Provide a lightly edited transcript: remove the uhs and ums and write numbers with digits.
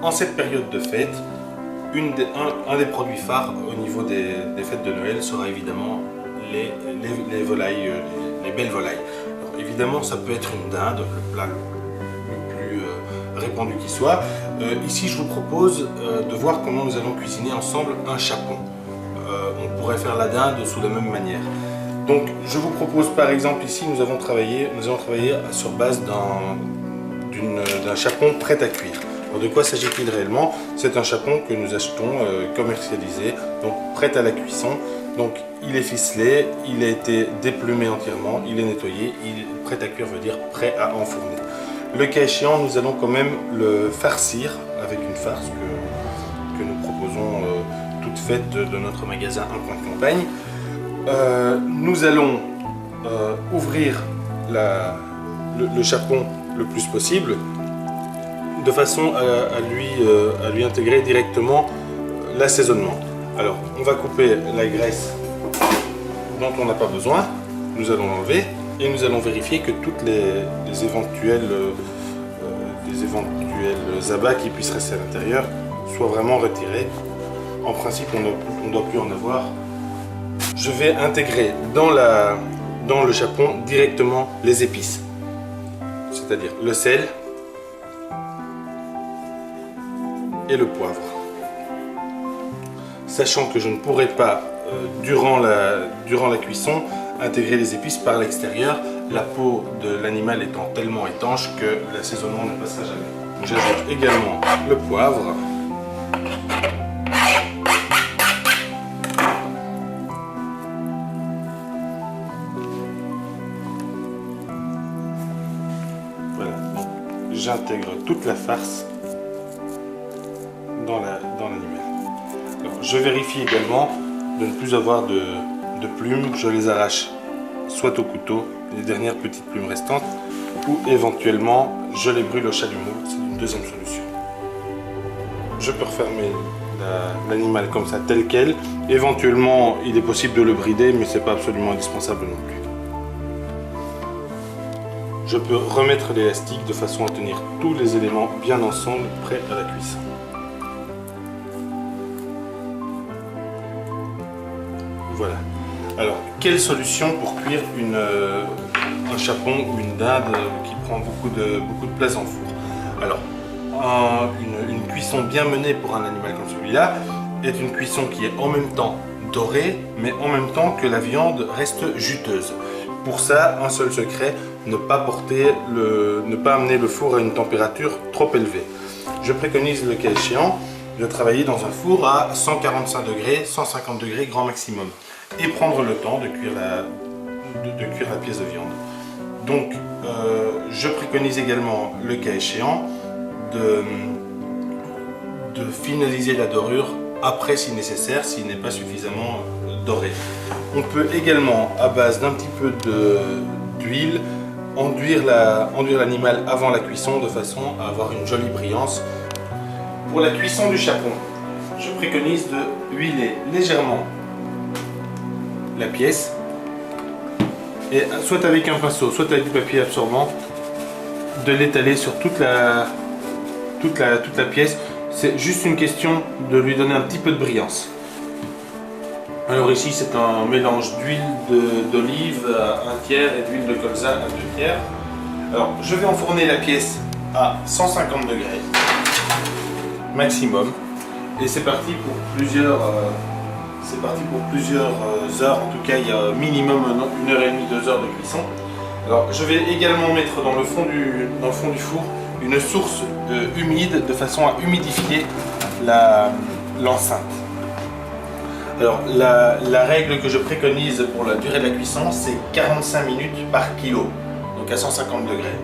En cette période de fête, un des produits phares au niveau des fêtes de Noël sera évidemment les volailles, les belles volailles. Alors, évidemment, ça peut être une dinde, le plat le plus répandu qui soit. Ici, je vous propose de voir comment nous allons cuisiner ensemble un chapon. On pourrait faire la dinde sous la même manière. Donc, je vous propose par exemple ici, nous avons travaillé sur base d'un chapon prêt à cuire. Alors, de quoi s'agit-il réellement? C'est un chapon que nous achetons commercialisé, donc prêt à la cuisson. Donc, il est ficelé, il a été déplumé entièrement, il est nettoyé, prêt à cuire veut dire prêt à enfourner. Le cas échéant, nous allons quand même le farcir avec une farce que nous proposons toute faite de notre magasin Un Coin de Campagne. Nous allons ouvrir le chapon le plus possible de façon à lui intégrer directement l'assaisonnement. Alors, on va couper la graisse dont on n'a pas besoin, nous allons l'enlever et nous allons vérifier que toutes les éventuels abats qui puissent rester à l'intérieur soient vraiment retirés. En principe, on ne doit plus en avoir. Je vais intégrer dans le chapon directement les épices, c'est-à-dire le sel et le poivre. Sachant que je ne pourrai pas, durant la cuisson, intégrer les épices par l'extérieur, la peau de l'animal étant tellement étanche que l'assaisonnement ne passera jamais. J'ajoute également le poivre. Voilà, j'intègre toute la farce dans l'animal. Je vérifie également de ne plus avoir de plumes, je les arrache soit au couteau, les dernières petites plumes restantes, ou éventuellement je les brûle au chalumeau, c'est une deuxième solution. Je peux refermer l'animal comme ça, tel quel. Éventuellement, il est possible de le brider, mais ce n'est pas absolument indispensable non plus. Je peux remettre l'élastique de façon à tenir tous les éléments bien ensemble, prêts à la cuisson. Voilà. Alors, quelle solution pour cuire un chapon ou une dinde qui prend beaucoup de place en four? Alors, une cuisson bien menée pour un animal comme celui-là est une cuisson qui est en même temps dorée, mais en même temps que la viande reste juteuse. Pour ça, un seul secret, ne pas amener le four à une température trop élevée. Je préconise, le cas échéant, de travailler dans un four à 145 degrés, 150 degrés grand maximum, et prendre le temps de cuire la pièce de viande. Donc, je préconise également, le cas échéant, de finaliser la dorure après si nécessaire, s'il n'est pas suffisamment doré. On peut également, à base d'un petit peu d'huile, enduire l'animal avant la cuisson de façon à avoir une jolie brillance. Pour la cuisson du chapon, je préconise de huiler légèrement la pièce, et soit avec un pinceau, soit avec du papier absorbant, de l'étaler sur toute la pièce. C'est juste une question de lui donner un petit peu de brillance. Alors ici, c'est un mélange d'huile d'olive à 1 tiers et d'huile de colza à 2 tiers. Alors, je vais enfourner la pièce à 150 degrés maximum, et c'est parti pour plusieurs heures. En tout cas, il y a minimum 1h30, 2 heures de cuisson. Alors, je vais également mettre dans le fond du four une source humide de façon à humidifier l'enceinte. Alors, la règle que je préconise pour la durée de la cuisson, c'est 45 minutes par kilo, donc à 150 degrés.